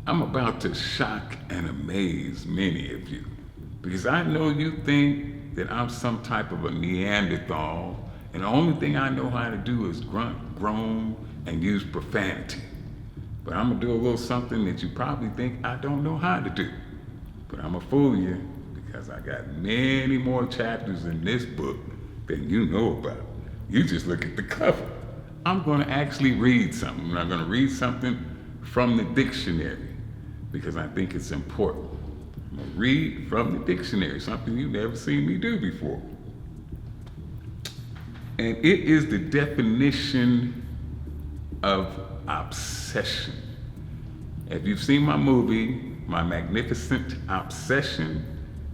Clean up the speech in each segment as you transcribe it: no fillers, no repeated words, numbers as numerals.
I'm about to shock and amaze many of you because I know you think that I'm some type of a Neanderthal and the only thing I know how to do is grunt, groan, and use profanity. But I'm gonna do a little something that you probably think I don't know how to do. But I'm gonna fool you because I got many more chapters in this book than you know about. You just look at the cover. I'm gonna actually read something. I'm gonna read something from the dictionary because I think it's important. I'm gonna read from the dictionary, something you've never seen me do before. And it is the definition of obsession. If you've seen my movie, My Magnificent Obsession,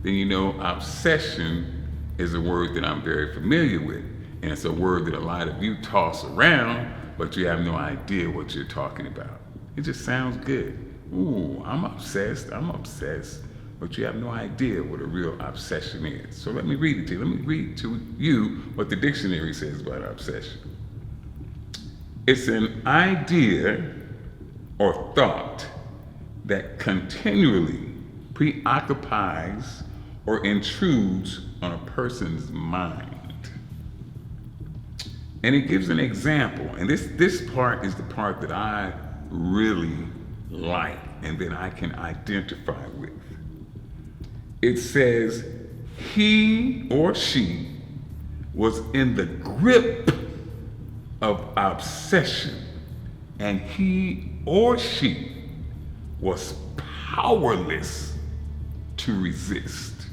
then you know obsession is a word that I'm very familiar with. And it's a word that a lot of you toss around, but you have no idea what you're talking about. It just sounds good. Ooh, I'm obsessed, but you have no idea what a real obsession is. So let me read it to you. Let me read to you what the dictionary says about obsession. It's an idea or thought that continually preoccupies or intrudes on a person's mind. And it gives an example, and this part is the part that I really like and that I can identify with. It says, he or she was in the grip of obsession, and he or she was powerless to resist.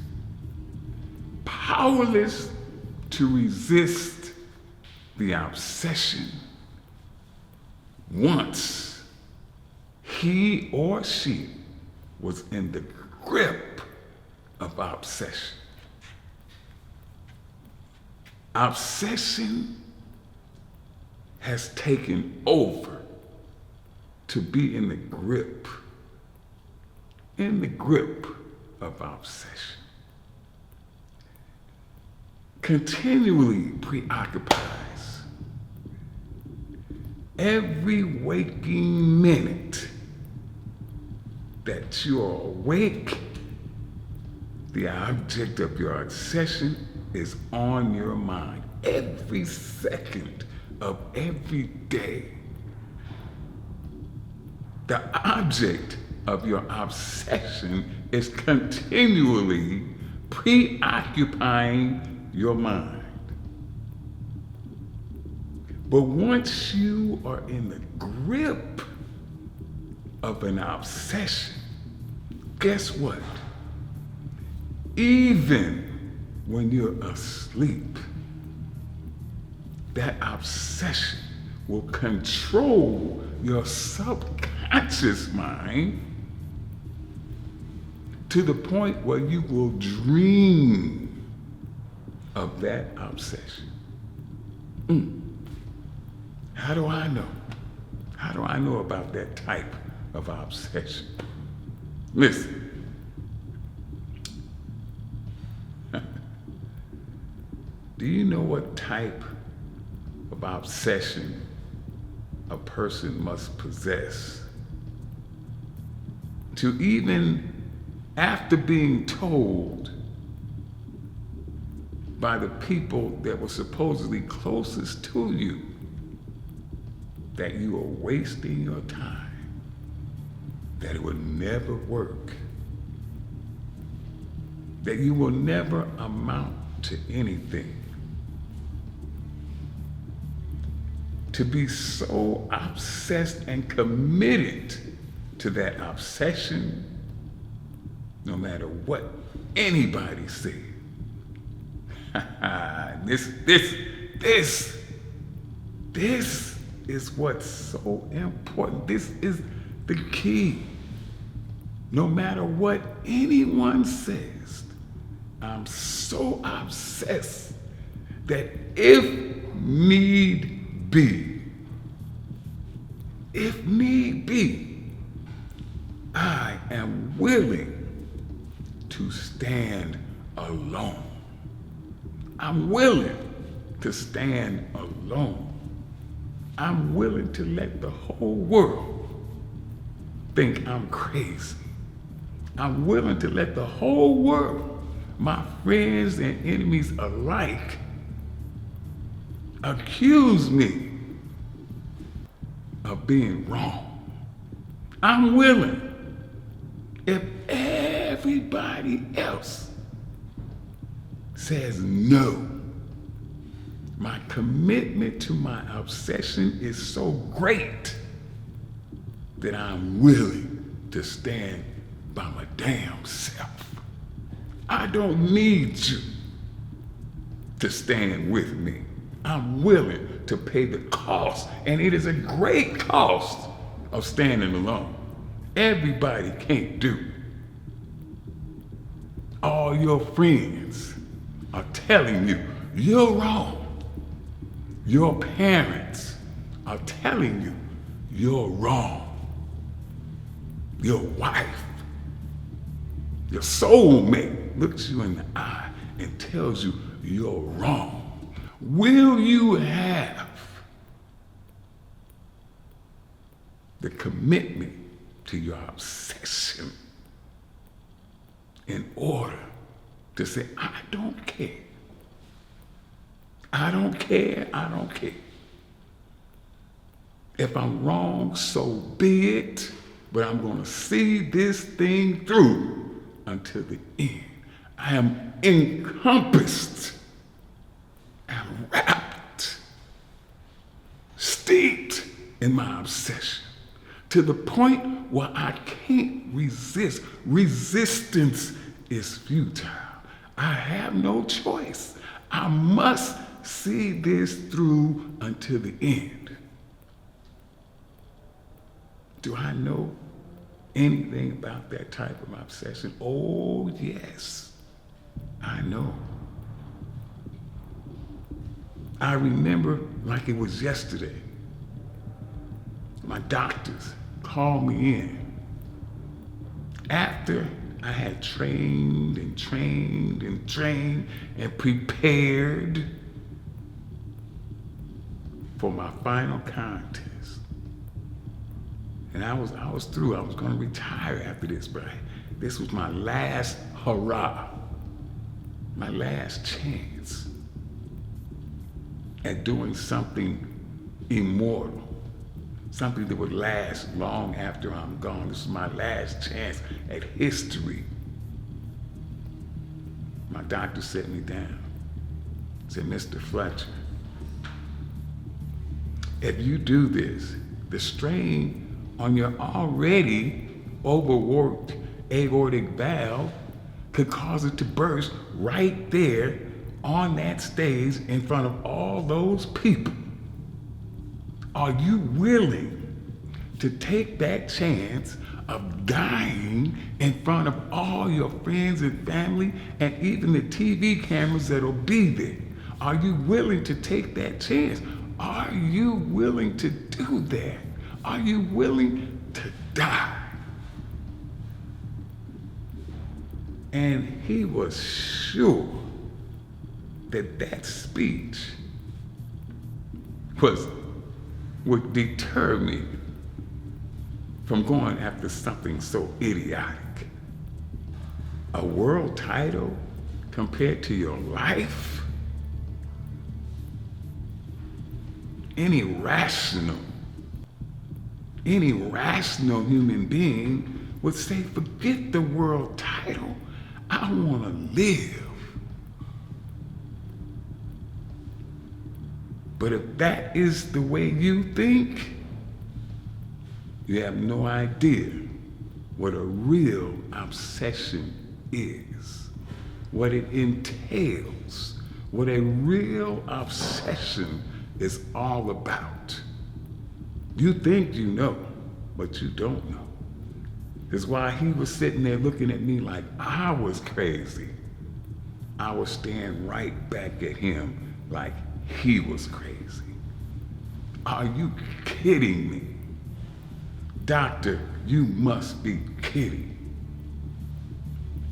Powerless to resist the obsession once he or she was in the grip of obsession. Obsession has taken over to be in the grip of obsession. Continually preoccupies every waking minute that you are awake. The object of your obsession is on your mind every second of every day. The object of your obsession is continually preoccupying your mind. But once you are in the grip of an obsession, guess what? Even when you're asleep, that obsession will control your subconscious mind to the point where you will dream of that obsession. How do I know? How do I know about that type of obsession? Listen. Do you know what type of obsession a person must possess to even after being told by the people that were supposedly closest to you that you are wasting your time, that it would never work, that you will never amount to anything? To be so obsessed and committed to that obsession, no matter what anybody says. This is what's so important. This is the key. No matter what anyone says, I'm so obsessed that if need be, I am willing to stand alone. I'm willing to stand alone. I'm willing to let the whole world think I'm crazy. I'm willing to let the whole world, my friends and enemies alike, accuse me of being wrong. I'm willing. If everybody else says no, my commitment to my obsession is so great that I'm willing to stand by my damn self. I don't need you to stand with me. I'm willing to pay the cost, and it is a great cost of standing alone. Everybody can't do it. All your friends are telling you you're wrong. Your parents are telling you you're wrong. Your wife, your soulmate looks you in the eye and tells you you're wrong. Will you have the commitment to your obsession in order to say, I don't care. I don't care, I don't care. If I'm wrong, so be it, but I'm gonna see this thing through until the end. I am encompassed and wrapped, steeped in my obsession, to the point where I can't resist. Resistance is futile. I have no choice. I must see this through until the end. Do I know anything about that type of obsession? Oh, yes, I know. I remember like it was yesterday. My doctors called me in after I had trained and prepared for my final contest. And I was through. I was going to retire after this, but this was my last hurrah, my last chance at doing something immortal, something that would last long after I'm gone. This is my last chance at history. My doctor set me down, said, Mr. Fletcher, if you do this, the strain on your already overworked aortic valve could cause it to burst right there on that stage in front of all those people. Are you willing to take that chance of dying in front of all your friends and family and even the TV cameras that'll be there? Are you willing to take that chance? Are you willing to do that? Are you willing to die? And he was sure that that speech would deter me from going after something so idiotic. A world title compared to your life? Any rational human being would say, forget the world title. I want to live. But if that is the way you think, you have no idea what a real obsession is, what it entails, what a real obsession is all about. You think you know, but you don't know. That's why he was sitting there looking at me like I was crazy. I was staring right back at him like he was crazy. Are you kidding me? Doctor, you must be kidding.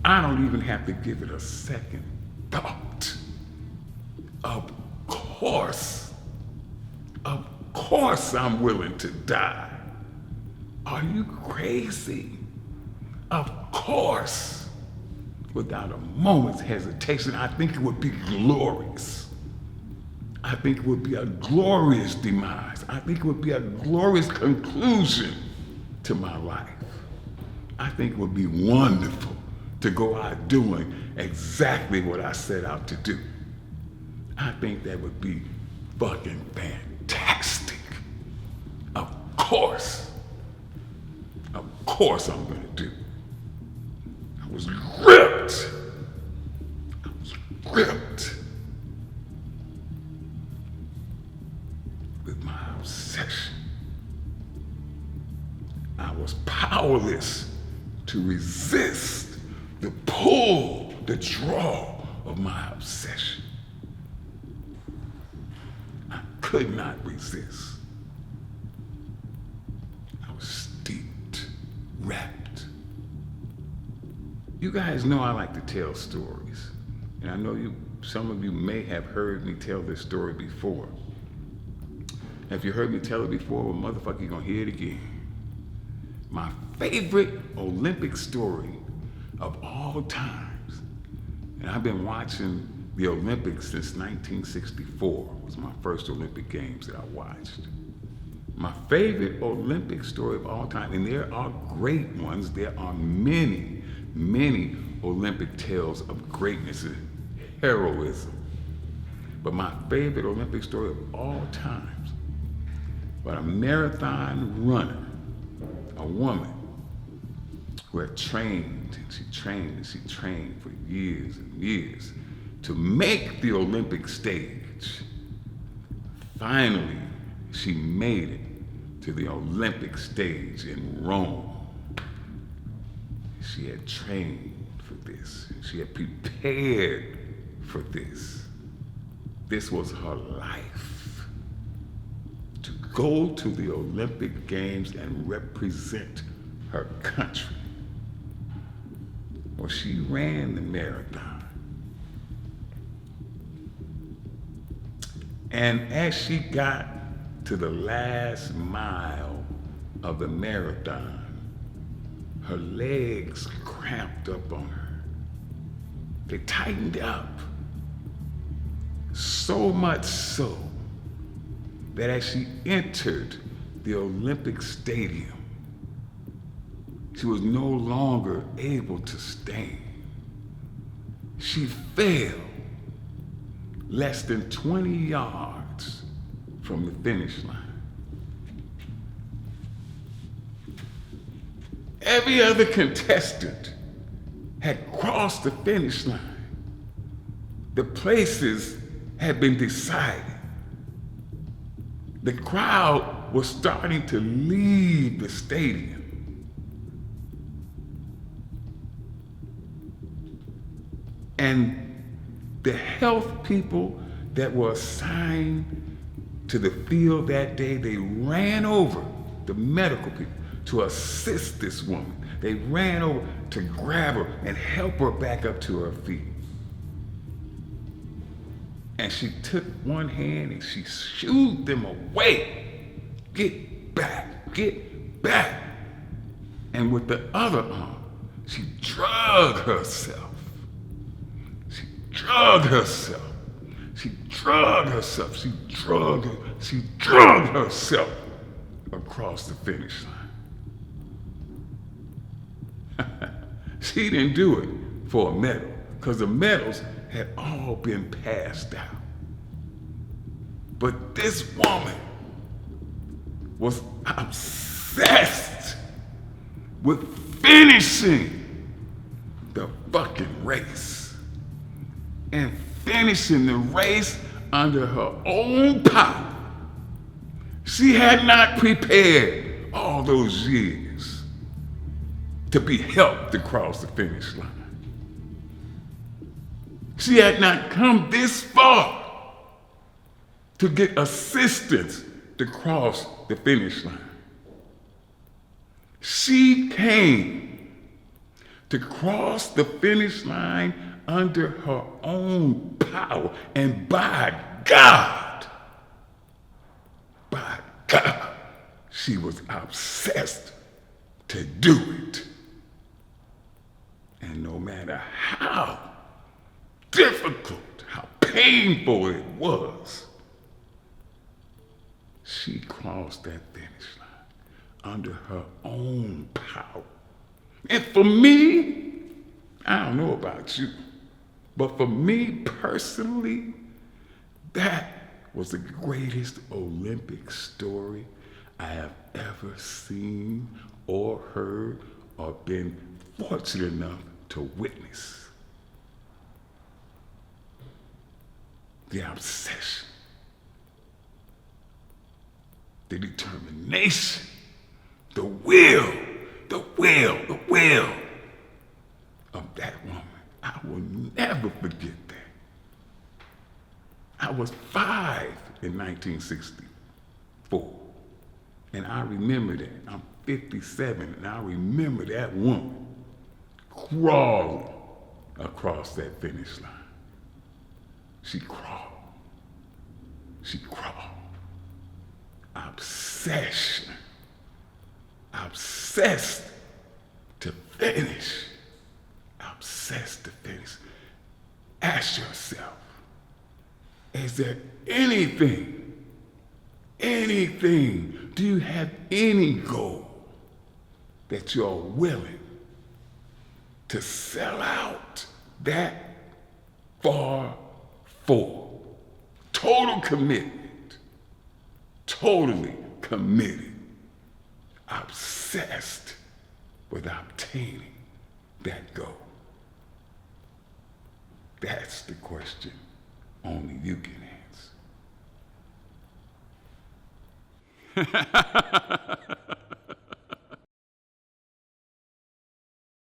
I don't even have to give it a second thought. Of course I'm willing to die. Are you crazy? Of course, without a moment's hesitation, I think it would be glorious. I think it would be a glorious demise. I think it would be a glorious conclusion to my life. I think it would be wonderful to go out doing exactly what I set out to do. I think that would be fucking fantastic. Of course I'm gonna do. I was gripped with my obsession. I was powerless to resist the pull, the draw of my obsession. I could not resist. I was steeped, wrapped. You guys know I like to tell stories. And I know some of you may have heard me tell this story before. If you heard me tell it before, well, motherfucker, you're gonna hear it again. My favorite Olympic story of all times, and I've been watching the Olympics since 1964, was my first Olympic Games that I watched. My favorite Olympic story of all time, and there are great ones, there are many, many Olympic tales of greatness and heroism. But my favorite Olympic story of all times, about a marathon runner, a woman who had trained for years and years to make the Olympic stage. Finally, she made it to the Olympic stage in Rome. She had trained for this. She had prepared for this. This was her life. To go to the Olympic Games and represent her country. Well, she ran the marathon. And as she got to the last mile of the marathon, her legs cramped up on her. They tightened up. So much so that as she entered the Olympic Stadium, she was no longer able to stand. She fell less than 20 yards from the finish line. Every other contestant had crossed the finish line. The places had been decided. The crowd was starting to leave the stadium. And the health people that were assigned to the field that day, they ran over, the medical people, to assist this woman. They ran over to grab her and help her back up to her feet. And she took one hand and she shooed them away. Get back, get back. And with the other arm, she drug herself. She drug herself. She drug herself. She drug herself across the finish line. She didn't do it for a medal, because the medals had all been passed out. But this woman was obsessed with finishing the fucking race. And finishing the race under her own power. She had not prepared all those years to be helped to cross the finish line. She had not come this far to get assistance to cross the finish line. She came to cross the finish line under her own power. And by God, she was obsessed to do it. And no matter how difficult, how painful it was, she crossed that finish line under her own power. And for me, I don't know about you, but for me personally, that was the greatest Olympic story I have ever seen or heard or been fortunate enough to witness. The obsession, the determination, the will of that woman. I will never forget that. I was 5 in 1964, and I remember that. I'm 57, and I remember that woman crawling across that finish line. She crawled. Obsession. Obsessed to finish. Obsessed to finish. Ask yourself, is there anything, do you have any goal that you're willing to sell out that far for? Total commitment, totally committed, obsessed with obtaining that goal. That's the question only you can answer.